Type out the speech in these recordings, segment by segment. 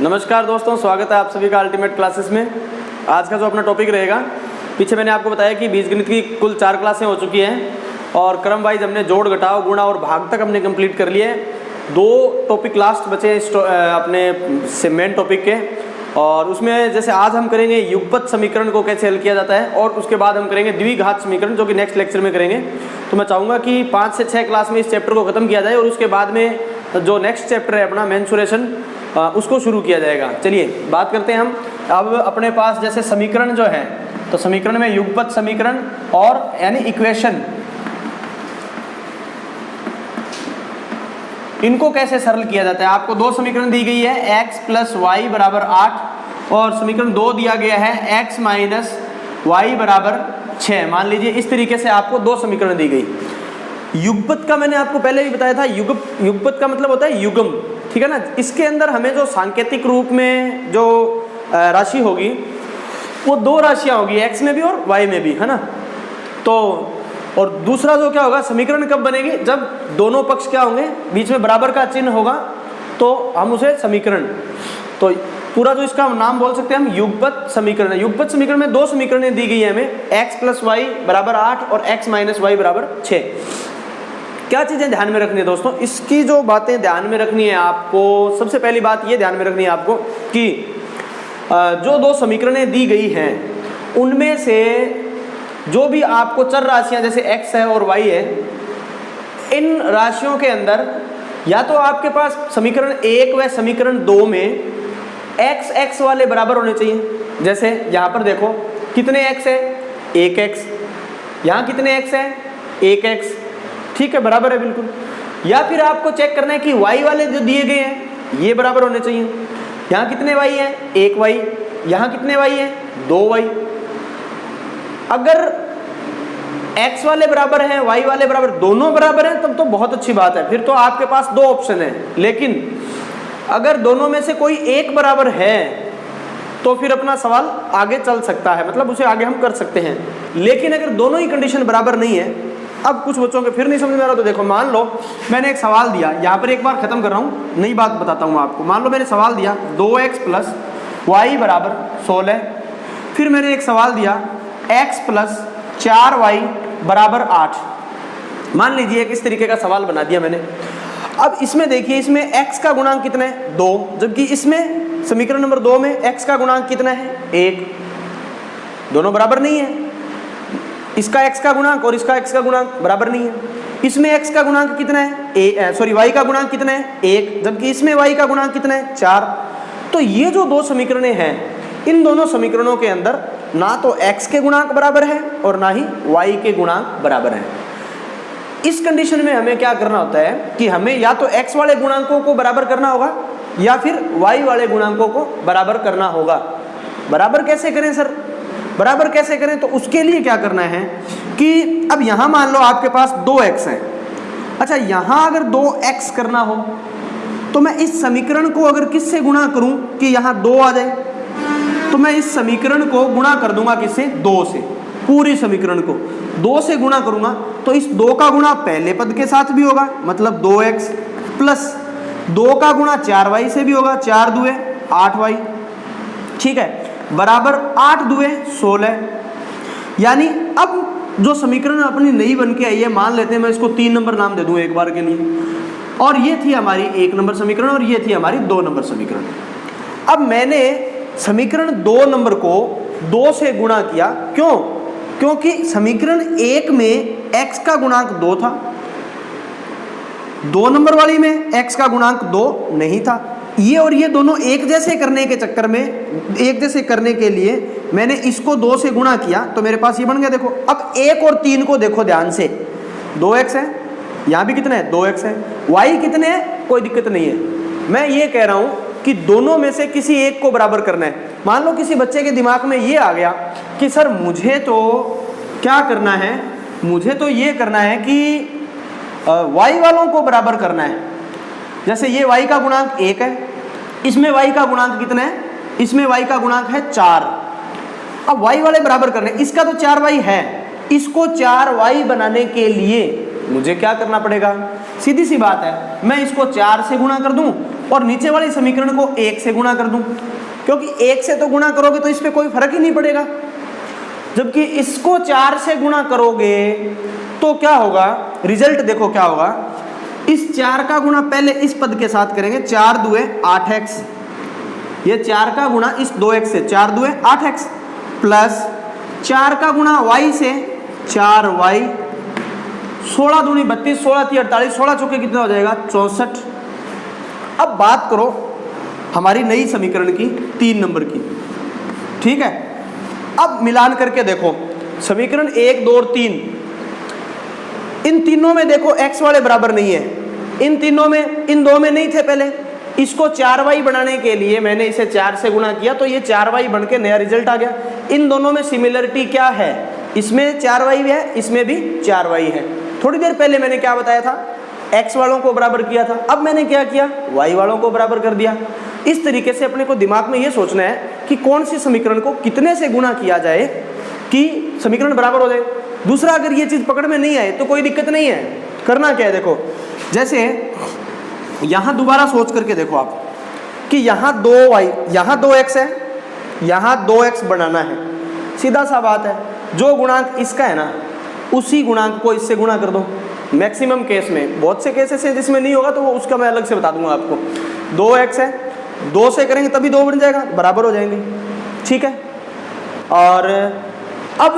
नमस्कार दोस्तों, स्वागत है आप सभी का अल्टीमेट क्लासेस में। आज का जो अपना टॉपिक रहेगा, पीछे मैंने आपको बताया कि बीजगणित की कुल 4 क्लासें हो चुकी हैं और क्रम वाइज हमने जोड़, घटाव, गुणा और भाग तक हमने कंप्लीट कर लिए। 2 टॉपिक लास्ट बचे अपने से मेन टॉपिक के, और उसमें जैसे आज हम करेंगे युगपत समीकरण को कैसे हल किया जाता है, और उसके बाद हम करेंगे द्विघात समीकरण, जो कि नेक्स्ट लेक्चर में करेंगे। तो मैं चाहूँगा कि 5 से 6 क्लास में इस चैप्टर को ख़त्म किया जाए और उसके बाद में जो नेक्स्ट चैप्टर है अपना मेंसुरेशन, उसको शुरू किया जाएगा। चलिए बात करते हैं हम। अब अपने पास जैसे समीकरण जो है, तो समीकरण में युगपत समीकरण और यानी इक्वेशन, इनको कैसे सरल किया जाता है। आपको 2 समीकरण दी गई है, x + y = 8 और समीकरण 2 दिया गया है x - y = 6। मान लीजिए इस तरीके से आपको 2 समीकरण दी गई। युगपत का मैंने आपको पहले भी बताया था, युगपत का मतलब होता है युग्म, ठीक है ना। इसके अंदर हमें जो सांकेतिक रूप में जो राशि होगी वो 2 राशियां होगी, x में भी और y में भी, है ना। तो और दूसरा जो क्या होगा, समीकरण कब बनेगी, जब दोनों पक्ष क्या होंगे, बीच में बराबर का चिन्ह होगा, तो हम उसे समीकरण, तो पूरा जो इसका नाम बोल सकते हैं हम युगपत समीकरण। युगपत समीकरण में 2 समीकरणें दी गई है हमें, x + y = 8 और x - y = 6। क्या चीज़ें ध्यान में रखनी है दोस्तों, इसकी जो बातें ध्यान में रखनी है आपको, सबसे पहली बात ये ध्यान में रखनी है आपको कि जो 2 समीकरणें दी गई हैं उनमें से जो भी आपको चर राशियां जैसे x है और y है, इन राशियों के अंदर या तो आपके पास समीकरण 1 व समीकरण 2 में x वाले बराबर होने चाहिए। जैसे यहाँ पर देखो कितने x है, 1x, यहाँ कितने x है, 1x, ठीक है, बराबर है बिल्कुल। या फिर आपको चेक करना है कि y वाले जो दिए गए हैं ये बराबर होने चाहिए। यहाँ कितने y हैं, 1y, यहाँ कितने y हैं, 2y। अगर x वाले बराबर हैं, y वाले बराबर, दोनों बराबर हैं, तब तो बहुत अच्छी बात है, फिर तो आपके पास 2 ऑप्शन है। लेकिन अगर दोनों में से कोई एक बराबर है तो फिर अपना सवाल आगे चल सकता है, मतलब उसे आगे हम कर सकते हैं। लेकिन अगर दोनों ही कंडीशन बराबर नहीं है, अब कुछ बच्चों के फिर नहीं समझ में आ रहा, तो देखो मान लो मैंने एक सवाल दिया, यहाँ पर एक बार खत्म कर रहा हूँ, नई बात बताता हूँ आपको। मान लो मैंने सवाल दिया 2x + y = 16, फिर मैंने एक सवाल दिया x + 4y = 8। मान लीजिए एक इस तरीके का सवाल बना दिया मैंने। अब इसमें देखिए, इसमें x का गुणांक कितना है, 2, जबकि इसमें समीकरण नंबर 2 में x का गुणांक कितना है, 1। दोनों बराबर नहीं है, इसका x का गुणांक और इसका x का गुणांक बराबर नहीं है। इसमें x का गुणांक कितना है, y का गुणांक कितना है, 1, जबकि इसमें y का गुणांक कितना है, 4। तो ये जो 2 समीकरणें हैं, इन दोनों समीकरणों के अंदर ना तो x के गुणांक बराबर है और ना ही y के गुणांक बराबर है। इस कंडीशन में हमें क्या करना होता है कि हमें या तो x वाले गुणांकों को बराबर करना होगा या फिर y वाले गुणांकों को बराबर करना होगा। बराबर कैसे करें सर, बराबर कैसे करें, तो उसके लिए क्या करना है कि अब यहाँ मान लो आपके पास 2x है। अच्छा, यहाँ अगर 2x करना हो तो मैं इस समीकरण को अगर किससे गुणा करूं कि यहाँ 2 आ जाए, तो मैं इस समीकरण को गुणा कर दूंगा किससे, 2 से। पूरी समीकरण को 2 से गुणा करूंगा तो इस 2 का गुणा पहले पद के साथ भी होगा, मतलब 2x, प्लस 2 का गुणा 4y से भी होगा, 4 दूए 8y, ठीक है, बराबर 8 दूए 16। यानी अब जो समीकरण अपनी नई बन के आई है, मान लेते हैं मैं इसको 3 नंबर नाम दे दूं एक बार के लिए, और ये थी हमारी 1 नंबर समीकरण और ये थी हमारी 2 नंबर समीकरण। अब मैंने समीकरण 2 नंबर को 2 से गुणा किया, क्यों, क्योंकि समीकरण 1 में x का गुणांक 2 था, 2 नंबर वाली में x का गुणांक 2 नहीं था। ये और ये दोनों एक जैसे करने के चक्कर में, एक जैसे करने के लिए मैंने इसको 2 से गुणा किया, तो मेरे पास ये बन गया। देखो अब 1 और 3 को देखो ध्यान से, 2x है, यहाँ भी कितना है, 2x है, y कितने हैं, कोई दिक्कत नहीं है। मैं ये कह रहा हूँ कि दोनों में से किसी एक को बराबर करना है। मान लो किसी बच्चे के दिमाग में ये आ गया कि सर मुझे तो क्या करना है, मुझे तो ये करना है कि y वालों को बराबर करना है। जैसे ये y का गुणांक 1 है, इसमें y का गुणांक कितना है, इसमें y का गुणांक है 4। अब y वाले बराबर करने, इसका तो 4y है, इसको 4y बनाने के लिए मुझे क्या करना पड़ेगा, सीधी सी बात है, मैं इसको 4 से गुणा कर दूं और नीचे वाले समीकरण को 1 से गुणा कर दूं, क्योंकि 1 से तो गुणा करोगे तो इस पे कोई फर्क ही नहीं पड़ेगा, जबकि इसको 4 से गुणा करोगे तो क्या होगा, रिजल्ट देखो क्या होगा। इस 4 का गुणा पहले इस पद के साथ करेंगे, 4 दूए 8x, ये 4 का गुणा इस 2x से, 4 दूए 8x, प्लस 4 का गुणा y से 4y, 16 दूनी 32, 16 × 48, 16 चौके कितना हो जाएगा 64। अब बात करो हमारी नई समीकरण की 3 नंबर की, ठीक है। अब मिलान करके देखो समीकरण 1, 2 और 3, इन तीनों में देखो x वाले बराबर नहीं है, इन तीनों में, इन 2 में नहीं थे पहले। इसको 4y बनाने के लिए मैंने इसे 4 से गुणा किया तो ये 4y बन के नया रिजल्ट आ गया। इन दोनों में सिमिलरिटी क्या है, इसमें 4y है, इसमें भी 4y है। थोड़ी देर पहले मैंने क्या बताया था, x वालों को बराबर किया था, अब मैंने क्या किया, y वालों को बराबर कर दिया। इस तरीके से अपने को दिमाग में ये सोचना है कि कौन सी समीकरण को कितने से गुणा किया जाए कि समीकरण बराबर हो जाए। दूसरा, अगर ये चीज पकड़ में नहीं आए तो कोई दिक्कत नहीं है, करना क्या है देखो, जैसे यहां दोबारा सोच करके देखो आप कि यहाँ 2y, यहाँ 2x है, यहाँ 2x बनाना है, सीधा सा बात है, जो गुणांक इसका है ना उसी गुणांक को इससे गुणा कर दो। मैक्सिमम केस में, बहुत से केसेस हैं जिसमें नहीं होगा तो वो उसका मैं अलग से बता दूंगा आपको। 2x है, 2 से करेंगे तभी 2 बन जाएगा, बराबर हो जाएंगे, ठीक है। और अब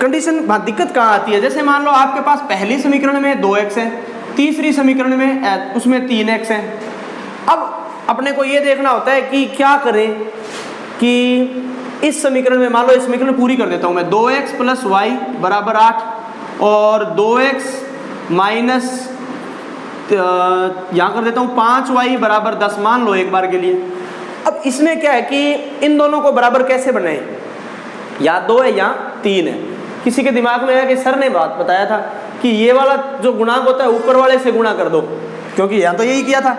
कंडीशन, दिक्कत कहाँ आती है, जैसे मान लो आपके पास पहली समीकरण में 2x है, तीसरी समीकरण में उसमें 3x है। अब अपने को ये देखना होता है कि क्या करें कि इस समीकरण में, मान लो इस समीकरण पूरी कर देता हूँ मैं, 2x + y = 8 और 2x माइनस यहाँ कर देता हूँ 5y = 10, मान लो एक बार के लिए। अब इसमें क्या है कि इन दोनों को बराबर कैसे बनाए, या 2 है या 3 है। किसी के दिमाग में है कि सर ने बात बताया था कि ये वाला जो गुणांक होता है ऊपर वाले से गुणा कर दो, क्योंकि यहाँ तो यही किया था,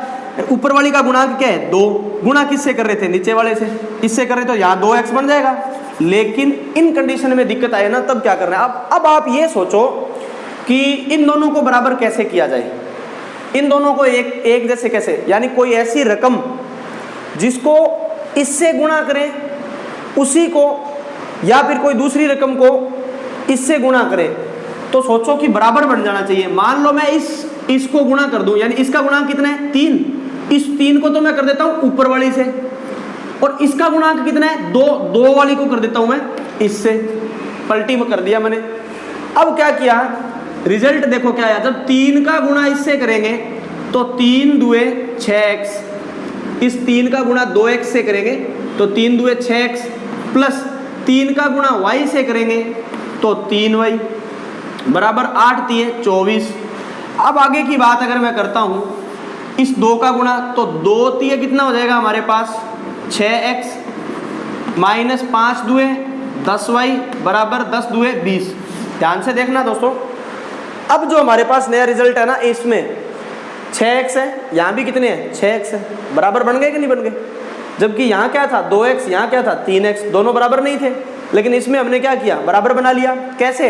ऊपर वाली का गुणांक क्या है 2, गुणा किससे कर रहे थे, नीचे वाले से, इससे कर रहे तो यहाँ 2x बन जाएगा। लेकिन इन कंडीशन में दिक्कत आए ना, तब क्या करना है। अब आप ये सोचो कि इन दोनों को बराबर कैसे किया जाए, इन दोनों को एक जैसे कैसे, यानी कोई ऐसी रकम जिसको इससे गुणा करें उसी को, या फिर कोई दूसरी रकम को इससे गुणा करें, तो सोचो कि बराबर बन जाना चाहिए। मान लो मैं इसको गुणा कर दूं, यानी इसका गुणांक कितना है 3, इस 3 को तो मैं कर देता हूं ऊपर वाली से, और इसका गुणांक कितना है 2 वाली को कर देता हूं मैं इससे, पलटी में कर दिया मैंने। अब क्या किया, रिजल्ट देखो क्या आया, जब 3 का गुणा इससे करेंगे तो 3 दूए 6x, इस 3 का गुणा 2x से करेंगे तो 3 दूए 6x, प्लस 3 का गुणा y से करेंगे तो 3y बराबर 8 × 3 = 24। अब आगे की बात अगर मैं करता हूं, इस 2 का गुणा तो 2 × 3 कितना हो जाएगा हमारे पास 6x माइनस 5 दूए 10y बराबर 10 दूए 20। ध्यान से देखना दोस्तों, अब जो हमारे पास नया रिजल्ट है ना, इसमें 6x है, यहाँ भी कितने हैं 6x है, बराबर बन गए कि नहीं बन गए। जबकि यहाँ क्या था 2x, यहाँ क्या था 3x, दोनों बराबर नहीं थे, लेकिन इसमें हमने क्या किया, बराबर बना लिया। कैसे,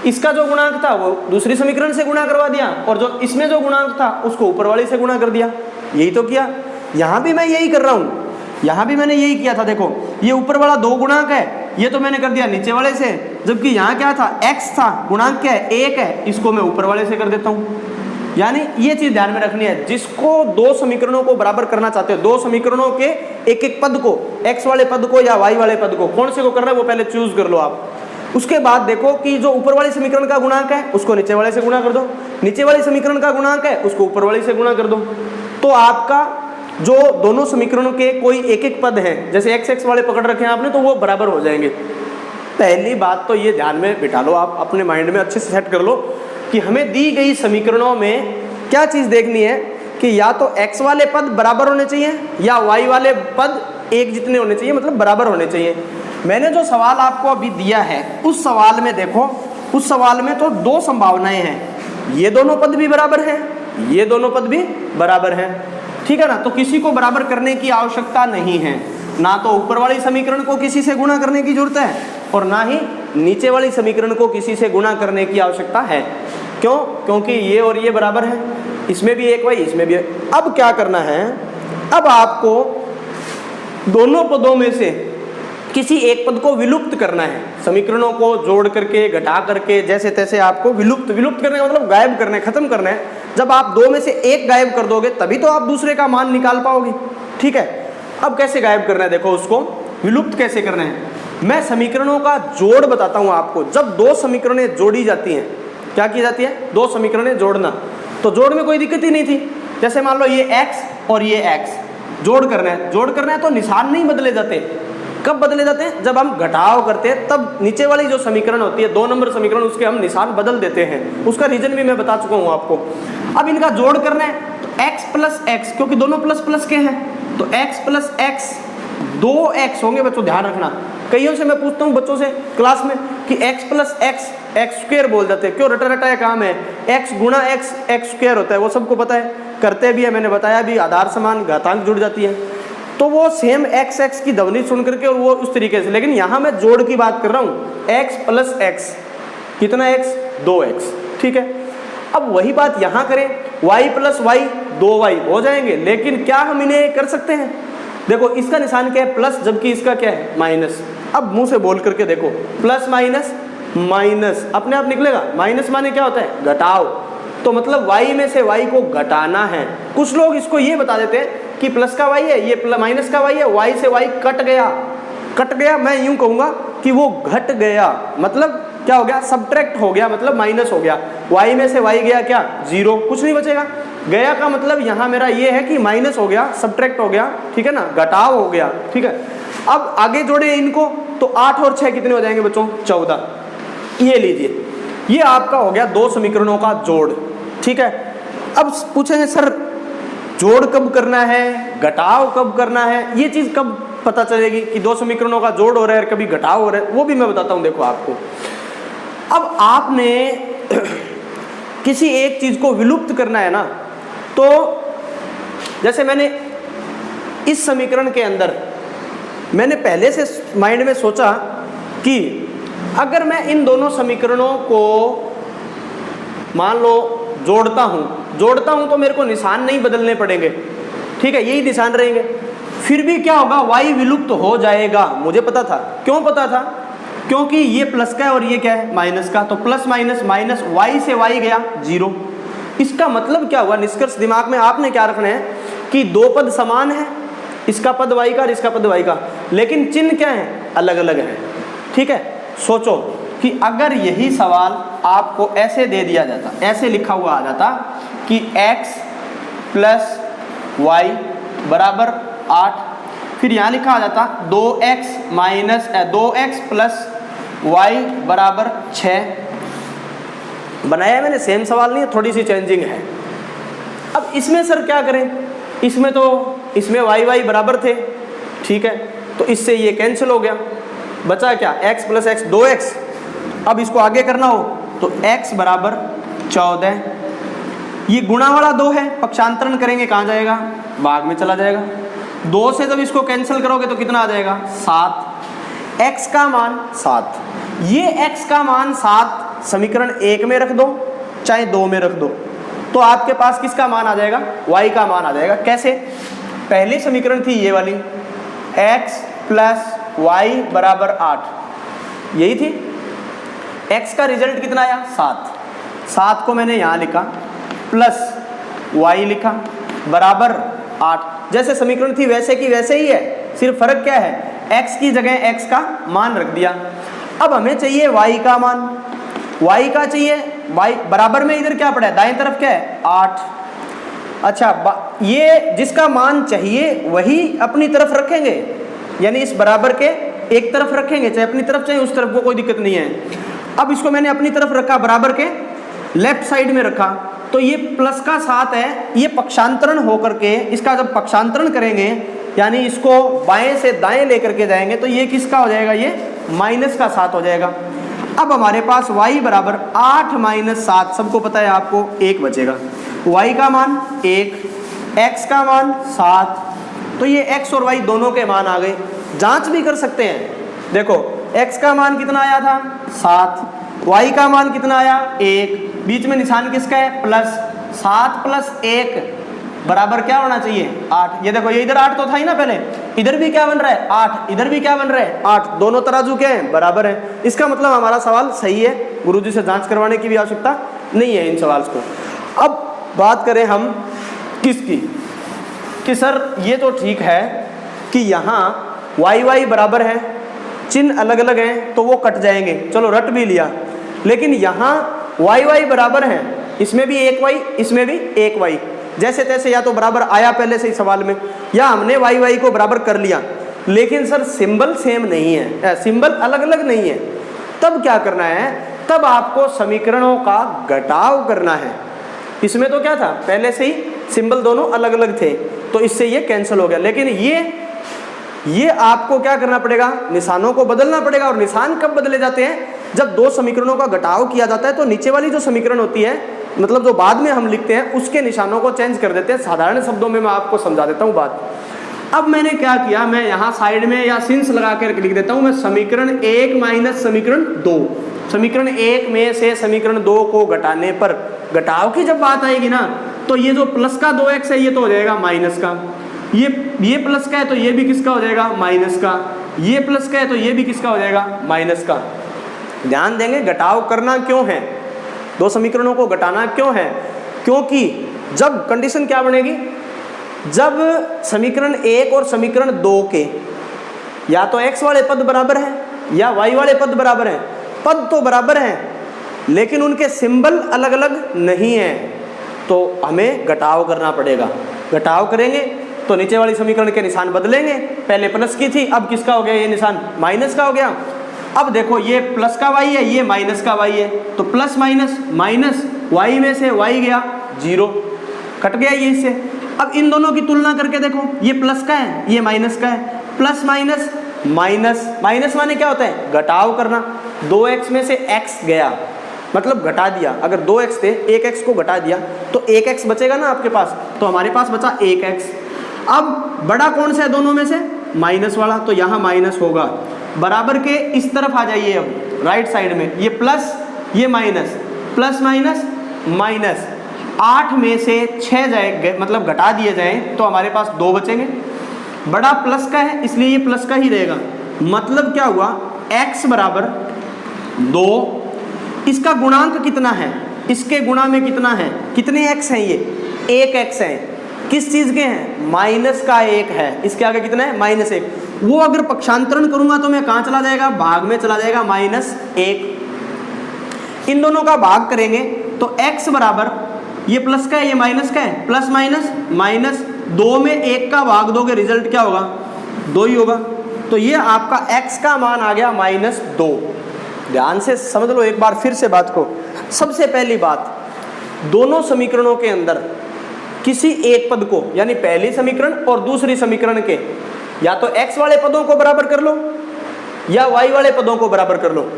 इसका जो गुणांक था वो दूसरी समीकरण से गुणा करवा दिया, और जो इसमें जो गुणांक था उसको ऊपर वाले से गुणा कर दिया, यही तो किया। यहाँ भी मैं यही कर रहा हूँ, यहाँ भी मैंने यही किया था। देखो ये ऊपर वाला 2 गुणांक है, ये तो मैंने कर दिया नीचे वाले से, जबकि यहाँ क्या था x था, गुणांक क्या है 1 है, इसको मैं ऊपर वाले से कर देता हूँ। यानी ये चीज ध्यान में रखनी है, जिसको 2 समीकरणों को बराबर करना चाहते हो, 2 समीकरणों के एक पद को, x वाले पद को या y वाले पद को, कौन से को करना है वो पहले चूज कर लो आप। उसके बाद देखो कि जो ऊपर वाले समीकरण का गुणांक है उसको नीचे वाले से गुणा कर दो, नीचे वाले समीकरण का गुणांक है उसको ऊपर वाले से गुणा कर दो, तो आपका जो दोनों समीकरणों के कोई एक पद हैं, जैसे x वाले पकड़ रखे हैं आपने, तो वो बराबर हो जाएंगे। पहली बात तो ये ध्यान में बिठा लो, आप अपने माइंड में अच्छे से सेट कर लो कि हमें दी गई समीकरणों में क्या चीज देखनी है कि या तो x वाले पद बराबर होने चाहिए या y वाले पद एक जितने होने चाहिए, मतलब बराबर होने चाहिए। मैंने जो सवाल आपको अभी दिया है उस सवाल में देखो, उस सवाल में तो 2 संभावनाएं हैं, ये दोनों पद भी बराबर हैं, ये दोनों पद भी बराबर हैं, ठीक है ना। तो किसी को बराबर करने की आवश्यकता नहीं है, ना तो ऊपर वाली समीकरण को किसी से गुणा करने की जरूरत है और ना ही नीचे वाली समीकरण को किसी से गुणा करने की आवश्यकता है। क्यों? क्योंकि ये और ये बराबर है, इसमें भी एक y, इसमें भी। अब क्या करना है, अब आपको दोनों पदों में से किसी एक पद को विलुप्त करना है, समीकरणों को जोड़ करके घटा करके जैसे तैसे आपको विलुप्त करने का मतलब गायब करना है, खत्म करना है। जब आप दो में से एक गायब कर दोगे तभी तो आप दूसरे का मान निकाल पाओगे, ठीक है। अब कैसे गायब करना है, देखो उसको विलुप्त कैसे करना है। मैं समीकरणों का जोड़ बताता हूं आपको। जब दो समीकरणें जोड़ी जाती हैं, क्या की जाती है, दो समीकरणें जोड़ना, तो जोड़ में कोई दिक्कत ही नहीं थी। जैसे मान लो ये x और ये x जोड़ करना है तो निशान नहीं बदले जाते। कब बदले जाते हैं, जब हम घटाव करते हैं तब नीचे वाली जो समीकरण होती है 2 नंबर समीकरण, उसके हम निशान बदल देते हैं। उसका रीजन भी मैं बता चुका हूं आपको। अब इनका जोड़ करना है तो x प्लस एक्स, क्योंकि दोनों प्लस प्लस के हैं तो x प्लस एक्स 2x होंगे बच्चों, ध्यान रखना। कईयों से मैं पूछता हूँ बच्चों से क्लास में कि x plus x x square बोल जाते हैं, क्यों, रटा रटाया काम है। x गुणा x एक्स स्क्वायर होता है, वो सबको पता है, करते भी है, मैंने बताया भी, आधार समान घातांक जुड़ जाती है, तो वो सेम x की ध्वनि सुन करके और वो उस तरीके से। लेकिन यहाँ मैं जोड़ की बात कर रहा हूँ, x प्लस एक्स कितना x, 2x, ठीक है। अब वही बात यहाँ करें, y प्लस वाई 2y हो जाएंगे, लेकिन क्या हम इन्हें कर सकते हैं, देखो इसका निशान क्या है, प्लस, जबकि इसका क्या है, माइनस। अब मुंह से बोल करके देखो, प्लस माइनस माइनस अपने आप निकलेगा। माइनस माने क्या होता है, घटाव, तो मतलब y में से y को घटाना है। कुछ लोग इसको ये बता देते हैं कि प्लस का y है, ये माइनस का y है, y से y कट गया। मैं यूं कहूंगा कि वो घट गया, मतलब क्या हो गया, सब्ट्रैक्ट हो गया, मतलब माइनस हो गया। y में से y गया क्या, 0, कुछ नहीं बचेगा। गया का मतलब यहाँ मेरा ये है कि माइनस हो गया, सब्ट्रैक्ट हो गया, ठीक है ना, घटाव हो गया, ठीक है। अब आगे जोड़े इनको तो 8 और 6 कितने हो जाएंगे बच्चों, 14। ये लीजिए, ये आपका हो गया दो समीकरणों का जोड़, ठीक है। अब पूछे हैं सर जोड़ कब करना है, घटाव कब करना है, ये चीज कब पता चलेगी कि दो समीकरणों का जोड़ हो रहा है, कभी घटाव हो रहा है, वो भी मैं बताता हूं। देखो आपको, अब आपने किसी एक चीज को विलुप्त करना है ना, तो जैसे मैंने इस समीकरण के अंदर मैंने पहले से माइंड में सोचा कि अगर मैं इन दोनों समीकरणों को मान लो जोड़ता हूं तो मेरे को निशान नहीं बदलने पड़ेंगे, ठीक है, यही निशान रहेंगे। फिर भी क्या होगा, y विलुप्त हो जाएगा। मुझे पता था, क्यों पता था, क्योंकि ये प्लस का है और ये क्या है, माइनस का, तो प्लस माइनस माइनस, y से y गया 0। इसका मतलब क्या हुआ, निष्कर्ष दिमाग में आपने क्या रखना है कि दो पद समान है, इसका पद y का और इसका पद y का, लेकिन चिन्ह क्या है, अलग अलग है, ठीक है। सोचो कि अगर यही सवाल आपको ऐसे दे दिया जाता, ऐसे लिखा हुआ आ जाता कि x प्लस वाई बराबर 8, फिर यहाँ लिखा आ जाता 2x minus 2x plus Y बराबर 6। बनाया मैंने, सेम सवाल नहीं है, थोड़ी सी चेंजिंग है। अब इसमें सर क्या करें, इसमें y बराबर थे, ठीक है, तो इससे ये कैंसिल हो गया, बचा क्या, x प्लस एक्स 2x। अब इसको आगे करना हो तो x बराबर 14, ये गुणा वाला 2 है, पक्षांतरण करेंगे कहाँ जाएगा, भाग में चला जाएगा। 2 से जब इसको कैंसिल करोगे तो कितना आ जाएगा, 7। x का मान 7, ये x का मान 7 समीकरण 1 में रख दो चाहे 2 में रख दो, तो आपके पास किसका मान आ जाएगा, y का मान आ जाएगा। कैसे, पहली समीकरण थी ये वाली, x प्लस वाई बराबर 8, यही थी। x का रिजल्ट कितना आया, 7 को मैंने यहाँ लिखा, प्लस y लिखा बराबर 8। जैसे समीकरण थी वैसे की वैसे ही है, सिर्फ फर्क क्या है, x की जगह x का मान रख दिया। अब हमें चाहिए y का मान, y का चाहिए, y बराबर में इधर क्या पड़ा है, दाएं तरफ क्या है, 8। अच्छा, ये जिसका मान चाहिए वही अपनी तरफ रखेंगे, यानी इस बराबर के एक तरफ रखेंगे, चाहे अपनी तरफ चाहे उस तरफ, को कोई दिक्कत नहीं है। अब इसको मैंने अपनी तरफ रखा, बराबर के लेफ्ट साइड में रखा, तो ये प्लस का 7 है, ये पक्षांतरण होकर के, इसका जब पक्षांतरण करेंगे यानी इसको बाएं से दाएं लेकर के जाएंगे तो ये किसका हो जाएगा, ये माइनस का 7 हो जाएगा। अब हमारे पास y बराबर 8 माइनस 7, सबको पता है आपको 1 बचेगा, y का मान 1, x का मान 7, तो ये x और y दोनों के मान आ गए। जांच भी कर सकते हैं, देखो x का मान कितना आया था, 7, y का मान कितना आया, 1, बीच में निशान किसका है, प्लस, 7 प्लस 1 बराबर क्या होना चाहिए 8। ये देखो ये इधर 8 तो था ही ना पहले, इधर भी क्या बन रहा है 8, इधर भी क्या बन रहा है 8, दोनों तराजू क्या है बराबर है। इसका मतलब हमारा सवाल सही है, गुरुजी से जांच करवाने की भी आवश्यकता नहीं है इन सवाल को। अब बात करें हम किसकी, कि सर ये तो ठीक है कि यहाँ वाई वाई बराबर है, चिन्ह अलग अलग हैं तो वो कट जाएंगे, चलो रट भी लिया, लेकिन यहाँ वाई वाई बराबर है, इसमें भी एक वाई इसमें भी एक वाई, जैसे तैसे या तो बराबर आया पहले से ही सवाल में, या हमने वाई वाई को बराबर कर लिया, लेकिन सर सिंबल सेम नहीं है, सिंबल अलग अलग नहीं है। तब क्या करना है, तब आपको समीकरणों का घटाव करना है। इसमें तो क्या था पहले से ही सिंबल दोनों अलग अलग थे तो इससे ये कैंसिल हो गया, लेकिन ये आपको क्या करना पड़ेगा, निशानों को बदलना पड़ेगा। और निशान कब बदले जाते हैं, जब दो समीकरणों का घटाव किया जाता है तो नीचे वाली जो समीकरण होती है, मतलब जो बाद में हम लिखते हैं, उसके निशानों को चेंज कर देते हैं। साधारण शब्दों में मैं आपको समझा देता हूँ बात। अब मैंने क्या किया, मैं यहाँ साइड में या सिंस लगा कर लिख देता हूँ, मैं समीकरण 1 माइनस समीकरण 2, समीकरण 1 में से समीकरण 2 को घटाने पर, घटाव की जब बात आएगी ना, तो ये जो प्लस का 2x है ये तो हो जाएगा माइनस का, ये प्लस का है तो ये भी किसका हो जाएगा माइनस का, ये प्लस का है तो ये भी किसका हो जाएगा माइनस का। ध्यान देंगे घटाव करना क्यों है, दो समीकरणों को घटाना क्यों है, क्योंकि जब कंडीशन क्या बनेगी, जब समीकरण 1 और समीकरण 2 के या तो x वाले पद बराबर हैं या y वाले पद बराबर हैं, पद तो बराबर हैं लेकिन उनके सिंबल अलग अलग नहीं हैं, तो हमें घटाव करना पड़ेगा। घटाव करेंगे तो नीचे वाली समीकरण के निशान बदलेंगे, पहले प्लस की थी अब किसका हो गया, ये निशान माइनस का हो गया। अब देखो ये प्लस का y है, ये माइनस का y है, तो प्लस माइनस माइनस, y में से y गया 0, कट गया ये इससे। अब इन दोनों की तुलना करके देखो, ये प्लस का है ये माइनस का है, प्लस माइनस माइनस, माइनस माने क्या होता है घटाव करना, 2x में से x गया मतलब घटा दिया, अगर 2x थे 1x को घटा दिया तो 1x बचेगा ना आपके पास, तो हमारे पास बचा 1x। अब बड़ा कौन सा है दोनों में से, माइनस वाला, तो यहाँ माइनस होगा। बराबर के इस तरफ आ जाइए, अब राइट साइड में ये प्लस ये माइनस, प्लस माइनस माइनस, 8 में से 6 जाए मतलब घटा दिए जाए तो हमारे पास 2 बचेंगे। बड़ा प्लस का है इसलिए ये प्लस का ही रहेगा, मतलब क्या हुआ x बराबर 2, इसका गुणांक कितना है, इसके गुणा में कितना है, कितने x हैं, ये 1x हैं, किस चीज के हैं माइनस का 1 है, इसके आगे कितना है -1, वो अगर पक्षांतरण करूंगा तो मैं कहाँ चला जाएगा, भाग में चला जाएगा -1। इन दोनों का भाग करेंगे तो x बराबर, ये प्लस का है ये माइनस का है, प्लस माइनस माइनस, 2 में 1 का भाग दोगे रिजल्ट क्या होगा 2 ही होगा, तो ये आपका x का मान आ गया -2। ध्यान से समझ लो एक बार फिर से बात को। सबसे पहली बात, दोनों समीकरणों के अंदर किसी एक पद को, यानी पहली समीकरण और दूसरी समीकरण के, या तो x वाले पदों को बराबर कर लो या y वाले पदों को बराबर कर लो,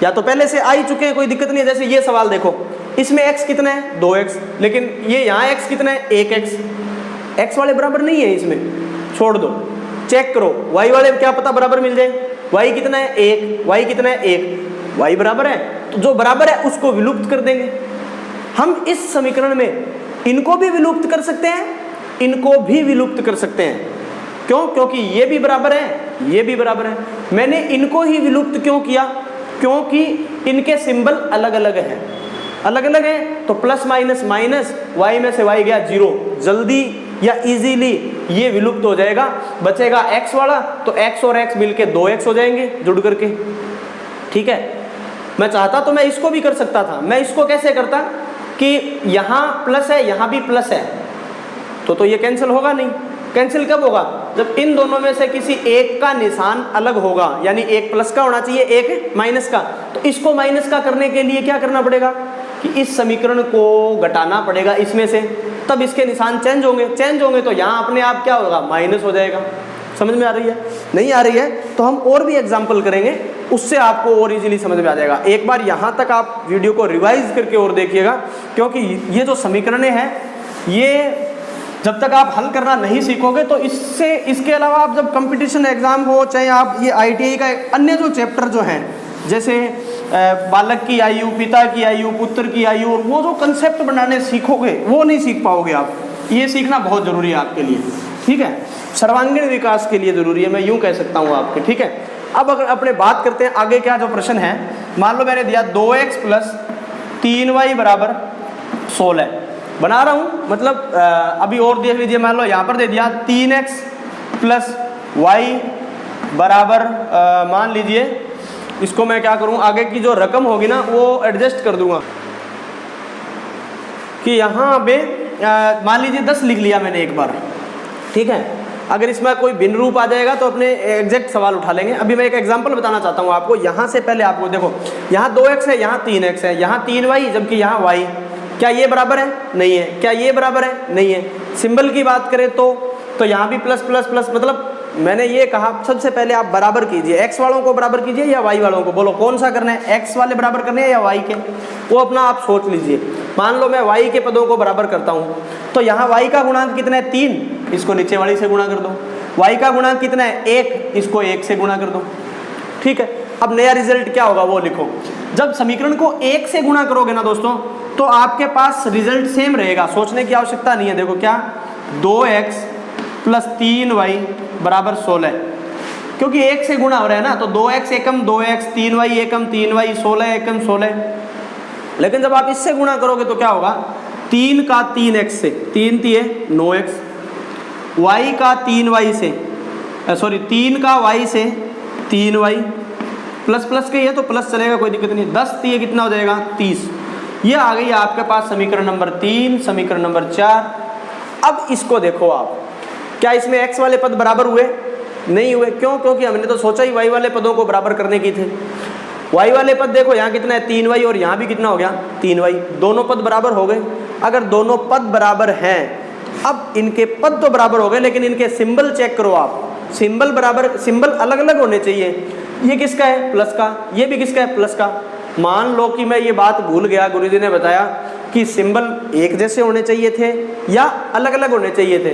या तो पहले से आ ही चुके हैं कोई दिक्कत नहीं है। जैसे ये सवाल देखो, इसमें x कितना है 2x, लेकिन ये यहाँ x कितना है 1x, x वाले बराबर नहीं है इसमें, छोड़ दो, चेक करो y वाले क्या पता बराबर मिल जाए, y कितना है 1, y कितना है 1, y बराबर है तो जो बराबर है उसको विलुप्त कर देंगे। हम इस समीकरण में इनको भी विलुप्त कर सकते हैं, इनको भी विलुप्त कर सकते हैं, क्यों, क्योंकि ये भी बराबर है ये भी बराबर है। मैंने इनको ही विलुप्त क्यों किया, क्योंकि इनके सिंबल अलग अलग हैं, अलग अलग हैं, तो प्लस माइनस माइनस, y में से y गया 0, जल्दी या इजीली ये विलुप्त हो जाएगा, बचेगा x वाला, तो x और x मिलके 2x हो जाएंगे जुड़ करके। ठीक है, मैं चाहता तो मैं इसको भी कर सकता था, मैं इसको कैसे करता कि यहाँ प्लस है यहाँ भी प्लस है, तो ये कैंसिल होगा नहीं। कैंसिल कब होगा, जब इन दोनों में से किसी एक का निशान अलग होगा, यानी एक प्लस का होना चाहिए एक माइनस का, तो इसको माइनस का करने के लिए क्या करना पड़ेगा कि इस समीकरण को घटाना पड़ेगा इसमें से, तब इसके निशान चेंज होंगे तो यहाँ अपने आप क्या होगा माइनस हो जाएगा। समझ में आ रही है, नहीं आ रही है तो हम और भी एग्जाम्पल करेंगे, उससे आपको और इजीली समझ में आ जाएगा। एक बार यहाँ तक आप वीडियो को रिवाइज करके और देखिएगा, क्योंकि ये जो समीकरणें हैं ये जब तक आप हल करना नहीं सीखोगे तो इसके अलावा आप जब कंपटीशन एग्जाम हो, चाहे आप ये ITI का अन्य जो चैप्टर जो हैं, जैसे बालक की आयु, पिता की आयु, पुत्र की आयु, और वो जो कंसेप्ट बनाने सीखोगे वो नहीं सीख पाओगे आप। ये सीखना बहुत ज़रूरी है आपके लिए, ठीक है, सर्वांगीण विकास के लिए ज़रूरी है, मैं यूँ कह सकता हूँ आपके, ठीक है। अब अगर अपने बात करते हैं आगे क्या जो प्रश्न है, मान लो मैंने दिया 2x + 3y = 16 बना रहा हूँ, मतलब अभी और देख लीजिए, मान लो यहाँ पर दे दिया 3x + y = मान लीजिए इसको मैं क्या करूँ, आगे की जो रकम होगी ना वो एडजस्ट कर दूंगा कि यहाँ पे मान लीजिए 10 लिख लिया मैंने एक बार, ठीक है। अगर इसमें कोई भिन्न रूप आ जाएगा तो अपने एग्जैक्ट सवाल उठा लेंगे। अभी मैं एक एग्जांपल बताना चाहता हूँ आपको। यहाँ से पहले आपको देखो, यहाँ 2x है, यहाँ 3x है, यहाँ 3y, जबकि यहाँ y। क्या ये बराबर है? नहीं है। क्या ये बराबर है? नहीं है। सिंबल की बात करें तो यहाँ भी प्लस प्लस प्लस, मतलब मैंने ये कहा सबसे पहले आप बराबर कीजिए, x वालों को बराबर कीजिए या y वालों को, बोलो कौन सा करना है, x वाले बराबर करने हैं या y के, वो अपना आप सोच लीजिए। मान लो मैं y के पदों को बराबर करता हूँ, तो यहाँ y का गुणांक कितना है? 3, इसको नीचे वाली से गुणा कर दो। y का गुणांक कितना है? 1, इसको 1 से गुणा कर दो, ठीक है। अब नया रिजल्ट क्या होगा वो लिखो। जब समीकरण को 1 से गुणा करोगे ना दोस्तों, तो आपके पास रिजल्ट सेम रहेगा, सोचने की आवश्यकता नहीं है। देखो क्या, 2x + 3y = 16, क्योंकि 1 से गुणा हो रहा है ना, तो 2x एकम 2x, 3y एकम 3y, 16 एकम 16। लेकिन जब आप इससे गुणा करोगे तो क्या होगा, 3 का 3x से, 3 3 9x, y का 3y से, सॉरी 3 का y से 3y, प्लस प्लस के ये तो प्लस चलेगा, कोई दिक्कत नहीं। 10 3 कितना हो जाएगा? 30। ये आ गई आपके पास समीकरण नंबर 3, समीकरण नंबर 4। अब इसको देखो आप, क्या इसमें x वाले पद बराबर हुए? नहीं हुए। क्यों? क्योंकि हमने तो सोचा ही y वाले पदों को बराबर करने की थे। y वाले पद देखो यहाँ कितना है? 3y, और यहाँ भी कितना हो गया? 3y। दोनों पद बराबर हो गए। अगर दोनों पद बराबर हैं, अब इनके पद तो बराबर हो गए, लेकिन इनके सिंबल चेक करो आप। सिंबल बराबर, सिंबल अलग अलग होने चाहिए। ये किसका है? प्लस का। ये भी किसका है? प्लस का। मान लो कि मैं ये बात भूल गया, गुरुजी ने बताया कि सिंबल एक जैसे होने चाहिए थे या अलग अलग होने चाहिए थे,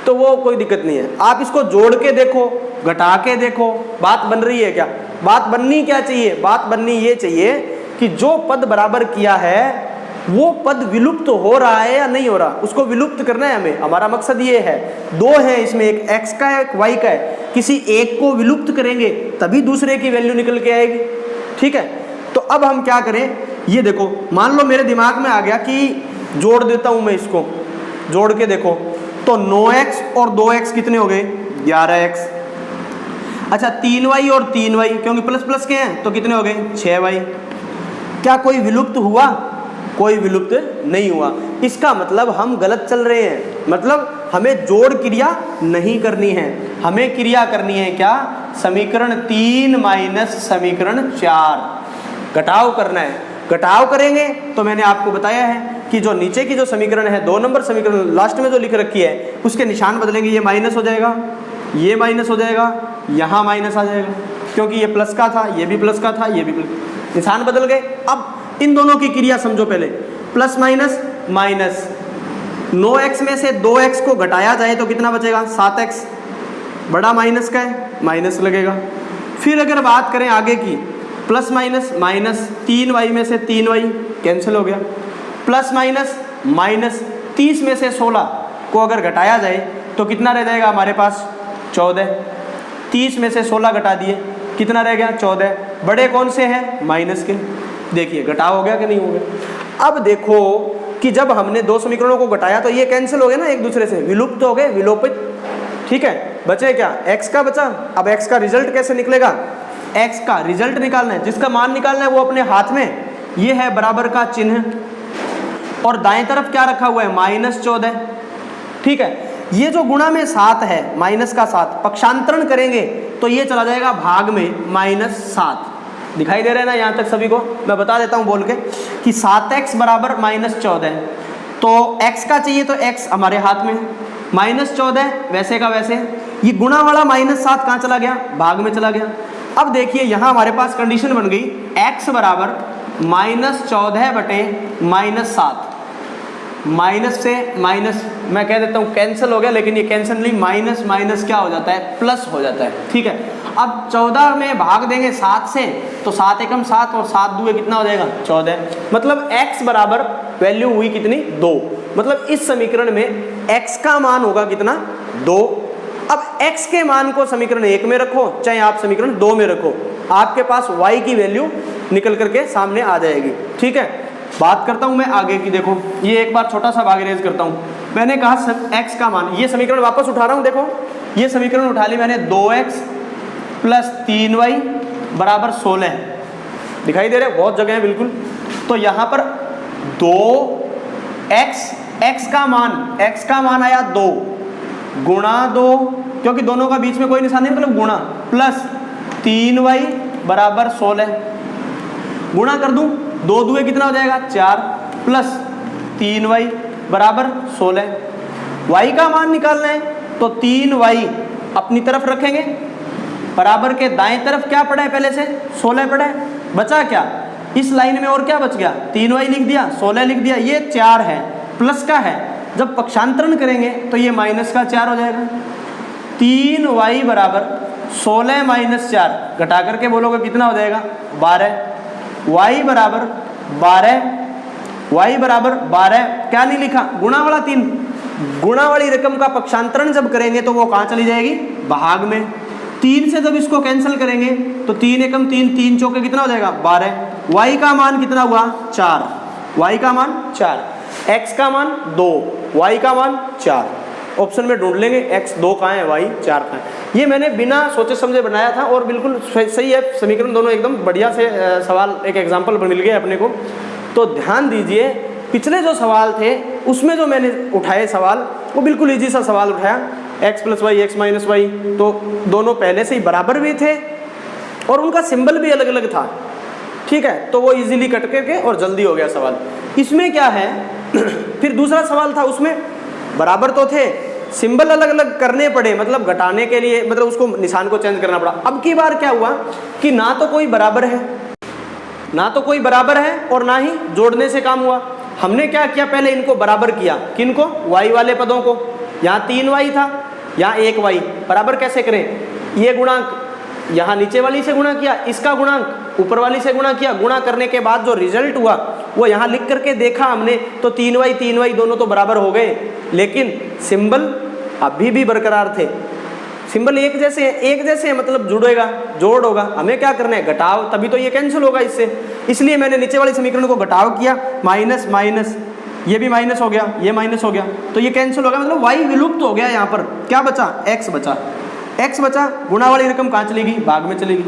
तो वो कोई दिक्कत नहीं है। आप इसको जोड़ के देखो, घटा के देखो, बात बन रही है क्या? बात बननी क्या चाहिए? बात बननी ये चाहिए कि जो पद बराबर किया है वो पद विलुप्त हो रहा है या नहीं हो रहा, उसको विलुप्त करना है हमें। हमारा मकसद ये है। 2 है इसमें, एक x का है, एक y का है। किसी एक को विलुप्त करेंगे तभी दूसरे की वैल्यू निकल के आएगी, ठीक है। तो अब हम क्या करें, ये देखो, मान लो मेरे दिमाग में आ गया कि जोड़ देता हूं मैं इसको, जोड़ के देखो तो 9x और 2x कितने हो गए? 11x। अच्छा 3y और 3y, क्योंकि प्लस प्लस के हैं तो कितने हो गए? 6y। क्या कोई विलुप्त हुआ? कोई विलुप्त नहीं हुआ। इसका मतलब हम गलत चल रहे हैं, मतलब हमें जोड़ क्रिया नहीं करनी है, हमें क्रिया करनी है क्या? समीकरण 3 माइनस समीकरण 4 घटाव करना है। घटाव करेंगे तो मैंने आपको बताया है कि जो नीचे की जो समीकरण है, 2 नंबर समीकरण लास्ट में जो लिख रखी है, उसके निशान बदलेंगे। ये माइनस हो जाएगा, ये माइनस हो जाएगा, यहाँ माइनस आ जाएगा, क्योंकि ये प्लस का था, ये भी प्लस का था, ये भी प्लस, निशान बदल गए। अब इन दोनों की क्रिया समझो पहले, प्लस माइनस माइनस। 9x में से 2x को घटाया जाए तो कितना बचेगा? 7x। बड़ा माइनस का है, माइनस लगेगा। फिर अगर बात करें आगे की, प्लस माइनस माइनस, 3y में से 3y कैंसिल हो गया, प्लस माइनस माइनस, 30 में से 16 को अगर घटाया जाए तो कितना रह जाएगा हमारे पास? 14। 30 में से 16 घटा दिए, कितना रह गया? 14। बड़े कौन से हैं? माइनस के। देखिए घटाव हो गया कि नहीं हो गया? अब देखो कि जब हमने 2 समीकरणों को घटाया तो ये कैंसिल हो गए ना एक दूसरे से, विलुप्त हो गए, विलोपित, ठीक है। बचे क्या? x का बचा। अब x का रिजल्ट कैसे निकलेगा? x का रिजल्ट निकालना है, जिसका मान निकालना है वो अपने हाथ में, ये है बराबर का चिन्ह, और दाएं तरफ क्या रखा हुआ है? -14, ठीक है। ये जो गुणा में 7 है, माइनस का 7, पक्षांतरण करेंगे तो ये चला जाएगा भाग में -7। दिखाई दे रहा है ना यहाँ तक सभी को? मैं बता देता हूँ बोल के कि 7x बराबर -14, तो x का चाहिए तो x हमारे हाथ में, -14 वैसे का वैसे। ये गुणा वाला -7 कहाँ चला गया? भाग में चला गया। अब देखिए यहाँ हमारे पास कंडीशन बन गई, x बराबर -14 बटे -7। माइनस से माइनस मैं कह देता हूँ कैंसिल हो गया, लेकिन ये कैंसिल नहीं, माइनस माइनस क्या हो जाता है? प्लस हो जाता है, ठीक है। अब 14 में भाग देंगे 7 से, तो 7 एकम 7 और 7 दूगे कितना हो जाएगा? 14। मतलब x बराबर वैल्यू हुई कितनी? 2। मतलब इस समीकरण में x का मान होगा कितना 2। अब x के मान को समीकरण 1 में रखो चाहे आप समीकरण 2 में रखो, आपके पास y की वैल्यू निकल करके सामने आ जाएगी। ठीक है, बात करता हूं मैं आगे की। देखो ये एक बार छोटा सा भाग रेज करता हूं। मैंने कहा x का मान, ये समीकरण वापस उठा रहा हूं। देखो ये समीकरण उठा ली मैंने 2x प्लस 3y बराबर 16। दिखाई दे रहा है, बहुत जगह है बिल्कुल। तो यहां पर 2x, x का मान आया 2 गुणा 2, क्योंकि दोनों का बीच में कोई निशान नहीं मतलब गुणा, प्लस 3y बराबर 16। गुणा कर दूं, 2 दुए कितना हो जाएगा 4, प्लस 3y बराबर 16। y का मान निकालना है तो 3y अपनी तरफ रखेंगे, बराबर के दाएं तरफ क्या पड़ा है पहले से 16 पड़ा है, बचा क्या इस लाइन में और क्या बच गया 3y लिख दिया, 16 लिख दिया, ये 4 है प्लस का है, जब पक्षांतरण करेंगे तो ये माइनस का 4 हो जाएगा। 3y बराबर 16 माइनस 4 घटा करके बोलोगे कितना हो जाएगा 12। y बराबर 12, क्या नहीं लिखा गुणा वाला 3, गुणा वाली रकम का पक्षांतरण जब करेंगे तो वो कहाँ चली जाएगी भाग में। 3 से जब इसको कैंसिल करेंगे तो 3 एकम 3, 3 चौके कितना हो जाएगा 12। y का मान कितना हुआ 4, y का मान 4, x का मान 2, y का मान 4। ऑप्शन में ढूंढ लेंगे x 2 कहाँ है y 4 कहाँ है। ये मैंने बिना सोचे समझे बनाया था और बिल्कुल सही है, समीकरण दोनों एकदम बढ़िया से सवाल एक एग्जाम्पल पर मिल गए अपने को। तो ध्यान दीजिए पिछले जो सवाल थे उसमें जो मैंने उठाए सवाल वो बिल्कुल इजी सा सवाल उठाया, x plus Y x minus Y, तो दोनों पहले से ही बराबर भी थे और उनका सिंबल भी अलग अलग था। ठीक है, तो वो इजीली कट करके और जल्दी हो गया सवाल। इसमें क्या है फिर दूसरा सवाल था, उसमें बराबर तो थे, सिंबल अलग अलग करने पड़े, मतलब घटाने के लिए मतलब उसको निशान को चेंज करना पड़ा। अब की बार क्या हुआ कि ना तो कोई बराबर है और ना ही जोड़ने से काम हुआ। हमने क्या किया, पहले इनको बराबर किया, किनको y वाले पदों को, यहाँ 3y था यहाँ 1y, बराबर कैसे करें, ये गुणांक यहाँ नीचे वाली से गुणा किया, इसका गुणांक ऊपर वाली से गुणा किया, गुणा करने के बाद जो रिजल्ट हुआ वो यहाँ लिख करके देखा हमने, तो 3y दोनों तो बराबर हो गए, लेकिन सिंबल अभी भी बरकरार थे। सिंबल एक जैसे मतलब जुड़ेगा, जोड़ होगा, हमें क्या करना है घटाव, तभी तो ये कैंसिल होगा इससे। इसलिए मैंने नीचे वाले समीकरण को घटाव किया, माइनस माइनस, ये भी माइनस हो गया, ये माइनस हो गया, तो ये कैंसिल हो गया, मतलब y विलुप्त हो गया। यहाँ पर क्या बचा x बचा, गुणा वाली रकम कहाँ चलेगी भाग में चलेगी।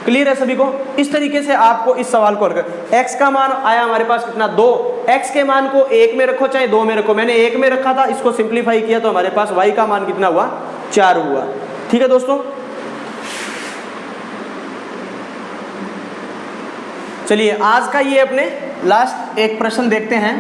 क्लियर है सभी को। इस तरीके से आपको इस सवाल को x का मान आया हमारे पास कितना 2, x के मान को 1 में रखो चाहे 2 में रखो, मैंने 1 में रखा था, इसको सिंप्लीफाई किया तो हमारे पास y का मान कितना हुआ 4 हुआ। ठीक है दोस्तों, चलिए आज का ये अपने लास्ट एक प्रश्न देखते हैं।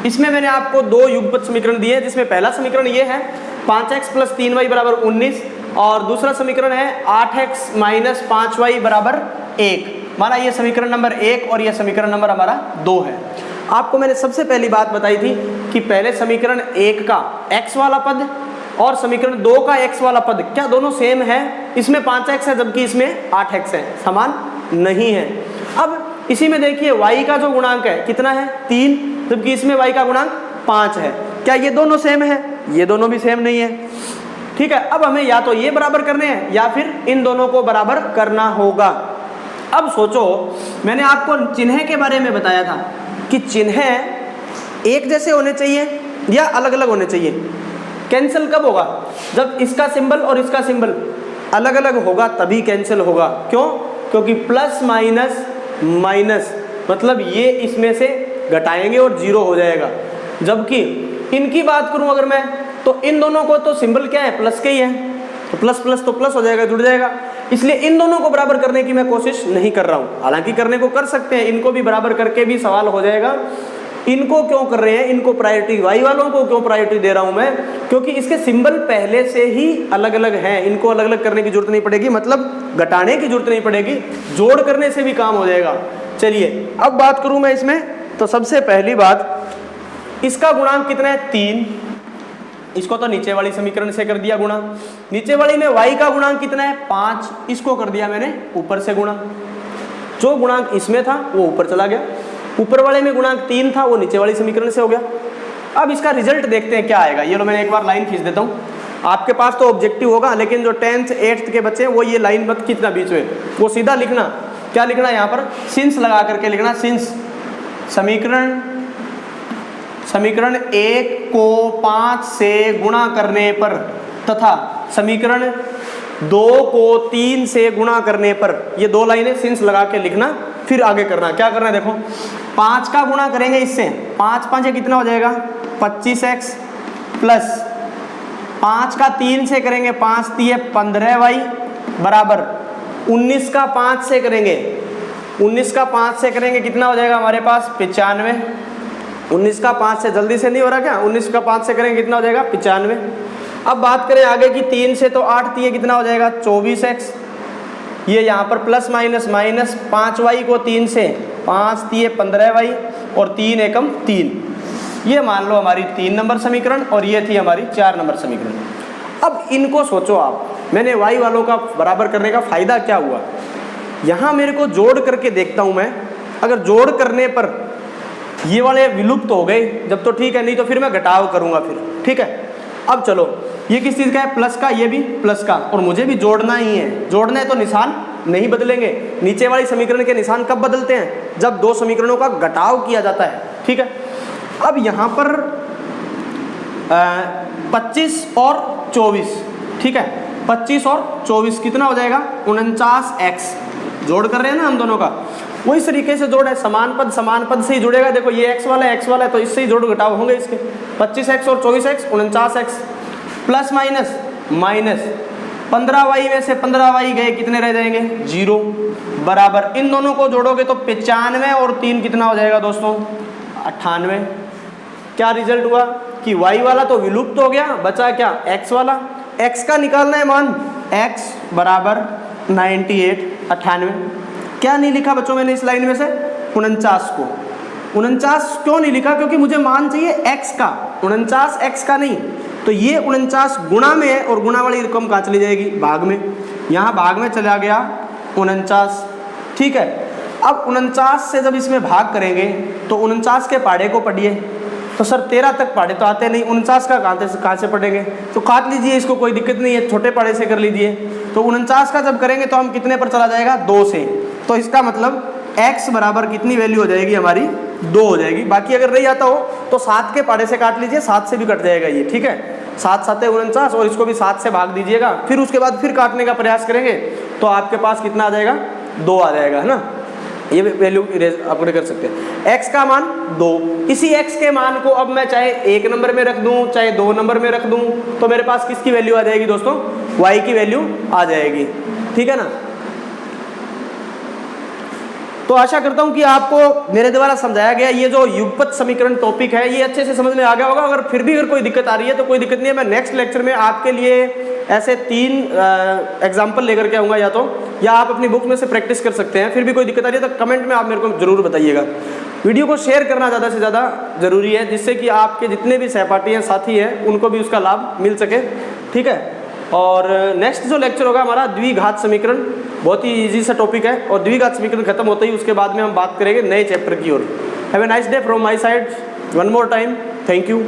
इसमें मैंने आपको 2 युगपत समीकरण दिए, जिसमें पहला समीकरण ये है 5x प्लस 3y बराबर 19 और दूसरा समीकरण है 8x माइनस 5y बराबर 1। हमारा ये समीकरण नंबर 1 और ये समीकरण नंबर हमारा 2 है। आपको मैंने सबसे पहली बात बताई थी कि पहले समीकरण 1 का x वाला पद और समीकरण 2 का x वाला पद क्या दोनों सेम है, इसमें 5x है जबकि इसमें 8x है, समान नहीं है। अब इसी में देखिए y का जो गुणांक है कितना है 3, जबकि इसमें y का गुणांक 5 है, क्या ये दोनों सेम है, ये दोनों भी सेम नहीं है। ठीक है, अब हमें या तो ये बराबर करने हैं या फिर इन दोनों को बराबर करना होगा। अब सोचो, मैंने आपको चिन्ह के बारे में बताया था कि चिन्ह एक जैसे होने चाहिए या अलग अलग होने चाहिए। कैंसिल कब होगा, जब इसका सिंबल और इसका सिंबल अलग अलग होगा तभी कैंसिल होगा। क्यों, क्योंकि प्लस माइनस माइनस मतलब ये इसमें से घटाएंगे और 0 हो जाएगा। जबकि इनकी बात करूं अगर मैं, तो इन दोनों को तो सिंबल क्या है प्लस के ही है, तो प्लस प्लस तो प्लस हो जाएगा, जुड़ जाएगा। इसलिए इन दोनों को बराबर करने की मैं कोशिश नहीं कर रहा हूं, हालांकि करने को कर सकते हैं, इनको भी बराबर करके भी सवाल हो जाएगा। इनको क्यों कर रहे हैं, इनको प्रायोरिटी, y वालों को क्यों प्रायोरिटी दे रहा हूं मैं, क्योंकि इसके सिंबल पहले से ही अलग अलग हैं, इनको अलग अलग करने की जरूरत नहीं पड़ेगी, मतलब घटाने की जरूरत नहीं पड़ेगी, जोड़ करने से भी काम हो जाएगा। चलिए अब बात करूं मैं इसमें, तो सबसे पहली बात, इसका गुणांक कितना है 3, इसको तो नीचे वाली समीकरण से कर दिया गुणा, नीचे वाली में y का गुणांक कितना है 5, इसको कर दिया मैंने ऊपर से गुणा, जो गुणांक इसमें था वो ऊपर चला गया, ऊपर वाले में गुणांक 3 था वो नीचे वाली समीकरण से हो गया। अब इसका रिजल्ट देखते हैं क्या आएगा। ये लो मैंने एक बार लाइन खींच देता हूँ, आपके पास तो ऑब्जेक्टिव होगा, लेकिन जो 10th 8th के बच्चे हैं वो ये लाइन मत खींचना बीच में, वो सीधा लिखना। क्या लिखना है यहाँ पर, सिंस लगा करके लिखना। सिंस समीकरण 1 को 5 से गुणा करने पर तथा समीकरण 2 को 3 से गुणा करने पर, ये दो लाइनें सिंस लगा के लिखना। फिर आगे करना, क्या करना है देखो, 5 का गुणा करेंगे इससे, 5 5 कितना हो जाएगा 25x प्लस 5 का 3 से करेंगे 5 3 15y बराबर 19 का 5 से करेंगे, 19 का 5 से करेंगे कितना हो जाएगा हमारे पास 95। 19 का 5 से जल्दी से नहीं हो रहा क्या, 19 का 5 से करेंगे कितना हो जाएगा 95। अब बात करें आगे की 3 से, तो 8 3 कितना हो जाएगा 24x। ये यहाँ पर प्लस माइनस माइनस 5y को 3 से, 5 3 15y और 3 एकम 3। ये मान लो हमारी 3 नंबर समीकरण और ये थी हमारी 4 नंबर समीकरण। अब इनको सोचो आप, मैंने y वालों का बराबर करने का फायदा क्या हुआ, यहाँ मेरे को जोड़ करके देखता हूँ मैं, अगर जोड़ करने पर ये वाले विलुप्त हो गए जब तो ठीक है, नहीं तो फिर मैं घटाव करूँगा फिर, ठीक है। अब चलो ये किस चीज़ का है, प्लस का, ये भी प्लस का, और मुझे भी जोड़ना ही है। जोड़ना है तो निशान नहीं बदलेंगे। नीचे वाली समीकरण के निशान कब बदलते हैं, जब दो समीकरणों का घटाव किया जाता है, ठीक है। अब यहाँ पर 25 और 24, ठीक है, 25 और 24 कितना हो जाएगा 49x। जोड़ कर रहे हैं ना हम दोनों का, वही तरीके से जोड़ है, समान पद से ही जुड़ेगा। देखो ये x वाला है तो इससे ही जोड़ घटाव होंगे इसके, 25x और 24x 49x plus minus minus 15y में से 15y गए, कितने रह जाएंगे 0 बराबर, इन दोनों को जोड़ोगे तो 95 और 3 कितना हो जाएगा दोस्तों 98। क्या रिजल्ट हुआ कि y वाला तो विलुप्त हो गया, बचा क्या x वाला। x का निकालना है मान, x बराबर 98 98। क्या नहीं लिखा बच्चों मैंने इस लाइन में से 49 को, 49 क्यों नहीं लिखा, क्योंकि मुझे मान चाहिए x का, 49 x का नहीं। तो ये 49 गुणा में है और गुणा वाली रकम कहाँ चली जाएगी भाग में, यहाँ भाग में चला गया 49, ठीक है। अब 49 से जब इसमें भाग करेंगे तो 49 के पाड़े को पढ़िए, तो सर 13 तक पाड़े तो आते नहीं, 49 का कहाँ से पढ़ेंगे, तो काट लीजिए इसको, कोई दिक्कत नहीं है, छोटे पाड़े से कर लीजिए। तो 49 का जब करेंगे तो हम कितने पर चला जाएगा 2 से, तो इसका मतलब x बराबर कितनी वैल्यू हो जाएगी हमारी 2 हो जाएगी। बाकी अगर नहीं आता हो तो 7 के पाड़े से काट लीजिए, 7 से भी कट जाएगा ये, ठीक है। 7 7 49 और इसको भी 7 से भाग दीजिएगा, फिर उसके बाद फिर काटने का प्रयास करेंगे तो आपके पास कितना आ जाएगा 2 आ जाएगा, है ना। ये वैल्यू अपने कर सकते हैं। x का मान 2, इसी x के मान को अब मैं चाहे 1 नंबर में रख दूं चाहे 2 नंबर में रख दूं, तो मेरे पास किसकी वैल्यू आ जाएगी दोस्तों, y की वैल्यू आ जाएगी, ठीक है ना। तो आशा करता हूं कि आपको मेरे द्वारा समझाया गया ये जो युगपत समीकरण टॉपिक है ये अच्छे से समझ में आ गया होगा। अगर फिर भी अगर कोई दिक्कत आ रही है तो कोई दिक्कत नहीं है, मैं नेक्स्ट लेक्चर में आपके लिए ऐसे 3 एग्जाम्पल लेकर के आऊँगा, या आप अपनी बुक में से प्रैक्टिस कर सकते हैं। फिर भी कोई दिक्कत आ रही है तो कमेंट में आप मेरे को जरूर बताइएगा। वीडियो को शेयर करना ज़्यादा से ज़्यादा ज़रूरी है, जिससे कि आपके जितने भी सहपाठी हैं साथी हैं उनको भी उसका लाभ मिल सके, ठीक है। और नेक्स्ट जो लेक्चर होगा हमारा द्विघात समीकरण, बहुत ही इजी सा टॉपिक है, और द्विघात समीकरण खत्म होते ही उसके बाद में हम बात करेंगे नए चैप्टर की ओर। Have a nice day from my side, one more time, thank you.